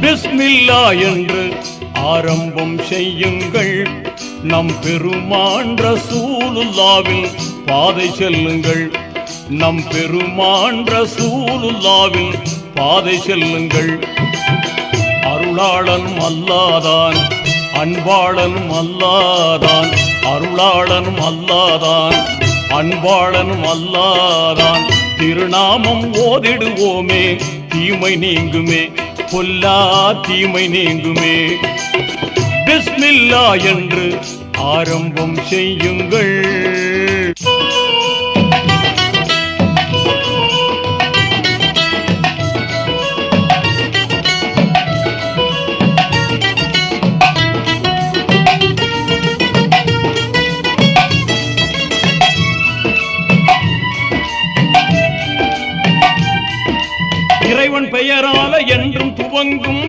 பிஸ்மில்லா என்று ஆரம்பம் செய்யுங்கள். நம் பெருமான் ரசூலுல்லாவின் பாதை செல்லுங்கள். நம் பெருமான் ரசூலுல்லாவின் பாதை செல்லுங்கள். அருளாளனும் அல்லாதான், அன்பாளனும் அல்லாதான். அருளாளனும் அல்லாதான், அன்பாளனும் அல்லாதான். திருநாமம் ஓதிடுவோமே, தீமை நீங்குமே, பொல்லா தீமை நீங்குமே. பிஸ்மில்லா என்று ஆரம்பம் செய்யுங்கள். இறைவன் பெயரால என்றும் துவங்கும்